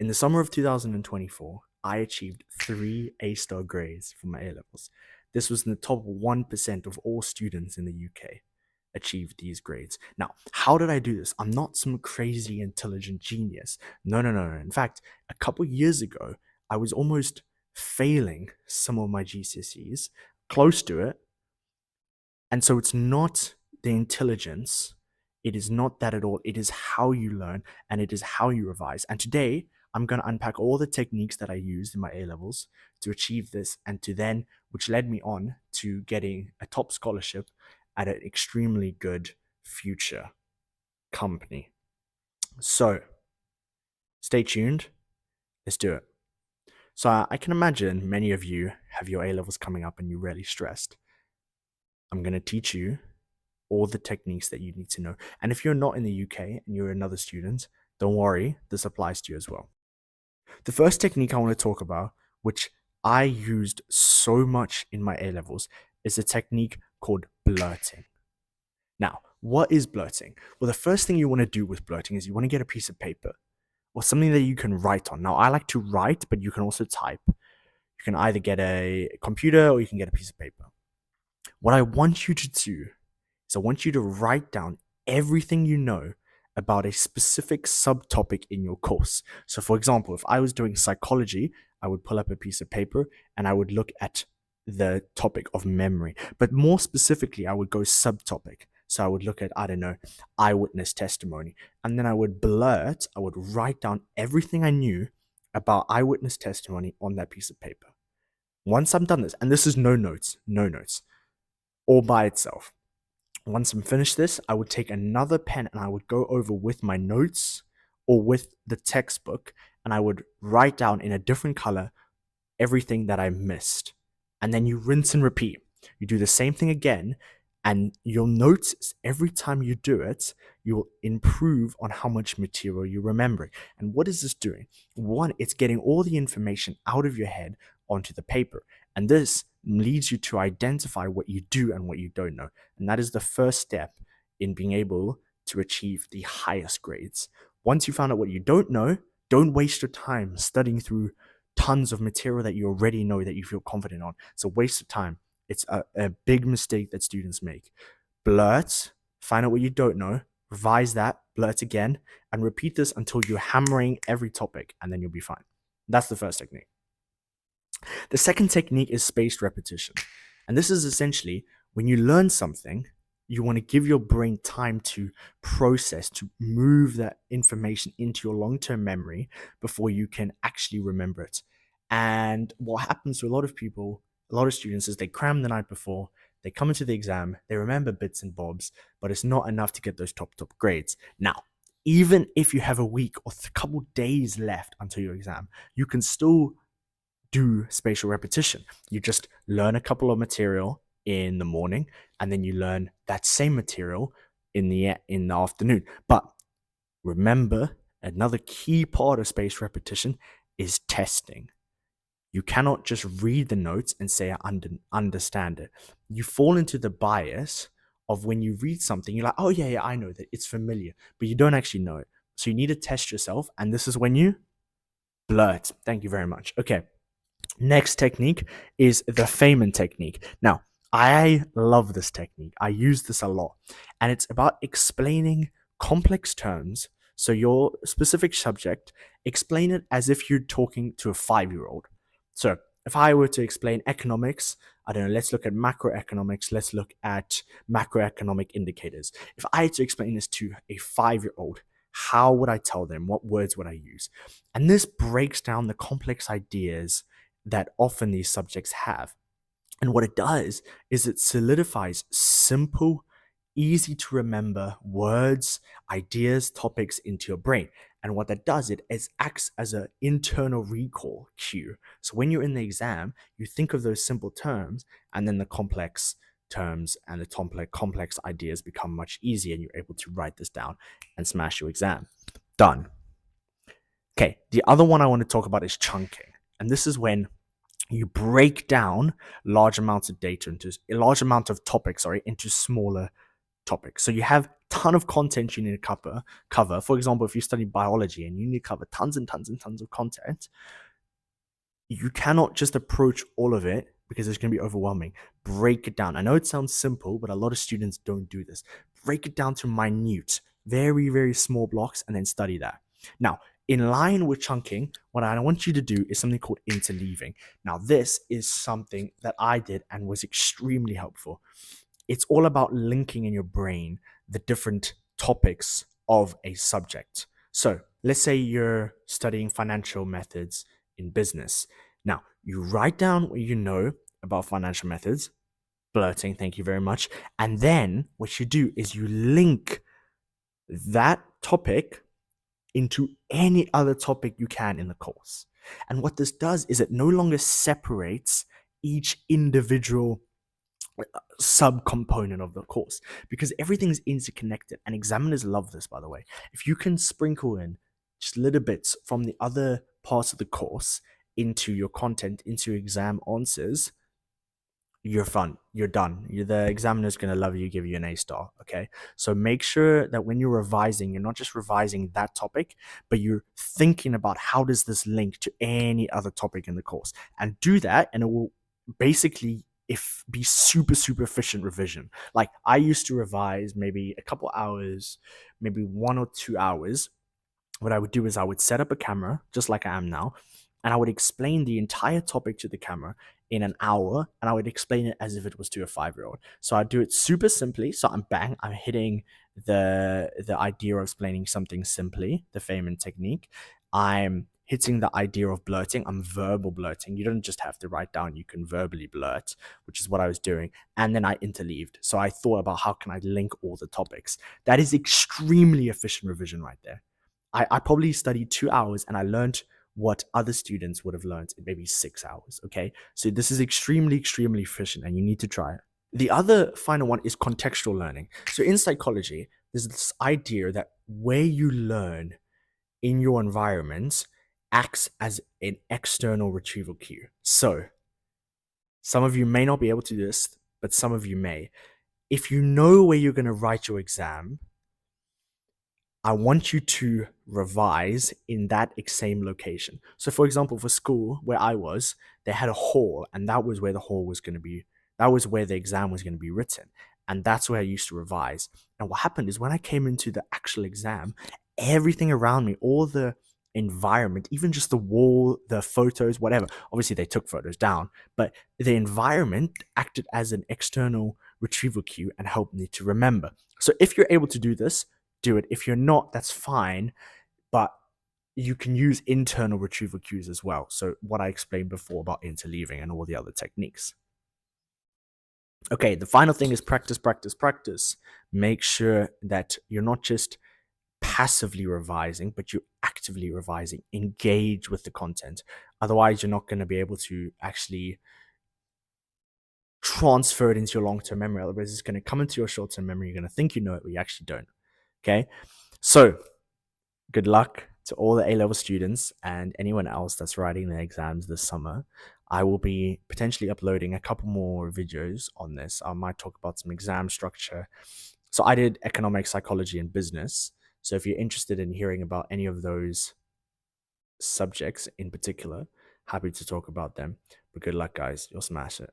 In the summer of 2024, I achieved 3 A-star grades for my A-levels. This was in the top 1% of all students in the UK achieved these grades. Now, how did I do this? I'm not some crazy intelligent genius. No, no, no, no. In fact, a couple years ago, I was almost failing some of my GCSEs, close to it. And so it's not the intelligence, it is not that at all. It is how you learn and it is how you revise. And today, I'm going to unpack all the techniques that I used in my A levels to achieve this and to then, which led me on to getting a top scholarship at an extremely good future company. So, stay tuned. Let's do it. So, I can imagine many of you have your A levels coming up and you're really stressed. I'm going to teach you all the techniques that you need to know. And if you're not in the UK and you're another student, don't worry, this applies to you as well. The first technique I want to talk about, which I used so much in my A levels, is a technique called blurting. Now, what is blurting? Well, the first thing you want to do with blurting is you want to get a piece of paper or something that you can write on. Now, I like to write, but you can also type. You can either get a computer or you can get a piece of paper. What I want you to do is I want you to write down everything you know about a specific subtopic in your course. So for example, if I was doing psychology, I would pull up a piece of paper and I would look at the topic of memory. But more specifically, I would go subtopic. So I would look at, I don't know, eyewitness testimony. And then I would write down everything I knew about eyewitness testimony on that piece of paper. Once I'm done this, and this is no notes, all by itself. Once I'm finished this, I would take another pen and I would go over with my notes or with the textbook and I would write down in a different color everything that I missed. And then you rinse and repeat. You do the same thing again and you'll notice every time you do it, you will improve on how much material you're remembering. And what is this doing? One, it's getting all the information out of your head onto the paper. And this leads you to identify what you do and what you don't know. And that is the first step in being able to achieve the highest grades. Once you found out what you don't know, don't waste your time studying through tons of material that you already know that you feel confident on. It's a waste of time. It's a big mistake that students make. Blurt, find out what you don't know, revise that, blurt again, and repeat this until you're hammering every topic, and then you'll be fine. That's the first technique. The second technique is spaced repetition. And this is essentially when you learn something, you want to give your brain time to process, to move that information into your long-term memory before you can actually remember it. And what happens to a lot of people, a lot of students, is they cram the night before, they come into the exam, they remember bits and bobs, but it's not enough to get those top grades. Now, even if you have a week or a couple days left until your exam, you can still do spatial repetition. You just learn a couple of material in the morning and then you learn that same material in the afternoon. But remember, another key part of spaced repetition is testing. You cannot just read the notes and say, I understand it. You fall into the bias of when you read something, you're like, oh yeah, I know that, it's familiar, but you don't actually know it. So you need to test yourself, and this is when you blurt. Thank you very much. Okay. Next technique is the Feyman technique. Now, I love this technique. I use this a lot. And it's about explaining complex terms. So your specific subject, explain it as if you're talking to a 5-year-old. So if I were to explain economics, I don't know, let's look at macroeconomics. Let's look at macroeconomic indicators. If I had to explain this to a 5-year-old, how would I tell them? What words would I use? And this breaks down the complex ideas that often these subjects have. And what it does is it solidifies simple, easy to remember words, ideas, topics into your brain. And what that does, it acts as an internal recall cue. So when you're in the exam, you think of those simple terms, and then the complex terms and the complex ideas become much easier, and you're able to write this down and smash your exam. Done. Okay, the other one I want to talk about is chunking. And this is when you break down large amounts of data into a large amount of topics, into smaller topics. So you have ton of content you need to cover. For example, if you study biology and you need to cover tons and tons and tons of content, you cannot just approach all of it because it's going to be overwhelming. Break it down. I know it sounds simple, but a lot of students don't do this. Break it down to minute, very, very small blocks, and then study that. Now, in line with chunking, what I want you to do is something called interleaving. Now, this is something that I did and was extremely helpful. It's all about linking in your brain the different topics of a subject. So let's say you're studying financial methods in business. Now, you write down what you know about financial methods, blurting, thank you very much. And then what you do is you link that topic into any other topic you can in the course. And what this does is it no longer separates each individual subcomponent of the course because everything's interconnected, and examiners love this, by the way. If you can sprinkle in just little bits from the other parts of the course into your content, into your exam answers, you're done. The examiner's going to love you, give you an A star. Okay, so make sure that when you're revising, you're not just revising that topic, but you're thinking about how does this link to any other topic in the course, and do that, and it will basically if be super efficient revision. Like I used to revise maybe a couple hours, maybe 1 or 2 hours. What I would do is I would set up a camera just like I am now, and I would explain the entire topic to the camera in an hour, and I would explain it as if it was to a 5-year-old. So I'd do it super simply. So I'm hitting the idea of explaining something simply, the Feyman technique. I'm hitting the idea of blurting. I'm verbal blurting. You don't just have to write down, you can verbally blurt, which is what I was doing. And then I interleaved. So I thought about how can I link all the topics. That is extremely efficient revision right there. I probably studied 2 hours and I learned what other students would have learned in maybe 6 hours. Okay. So this is extremely efficient and you need to try it. The other final one is contextual learning. So in psychology, there's this idea that where you learn in your environment acts as an external retrieval cue. So some of you may not be able to do this, but some of you may. If you know where you're going to write your exam, I want you to revise in that same location. So, for example, for school where I was, they had a hall, and that was where the hall was going to be. That was where the exam was going to be written. And that's where I used to revise. And what happened is when I came into the actual exam, everything around me, all the environment, even just the wall, the photos, whatever, obviously they took photos down, but the environment acted as an external retrieval cue and helped me to remember. So, if you're able to do this, do it. If you're not, that's fine, but you can use internal retrieval cues as well. So what I explained before about interleaving and all the other techniques. Okay, the final thing is practice. Make sure that you're not just passively revising, but you're actively revising. Engage with the content. Otherwise, you're not going to be able to actually transfer it into your long-term memory. Otherwise, it's going to come into your short-term memory. You're going to think you know it, but you actually don't. Okay, so good luck to all the A-level students and anyone else that's writing their exams this summer. I will be potentially uploading a couple more videos on this. I might talk about some exam structure. So I did economics, psychology, and business. So if you're interested in hearing about any of those subjects in particular, happy to talk about them. But good luck, guys. You'll smash it.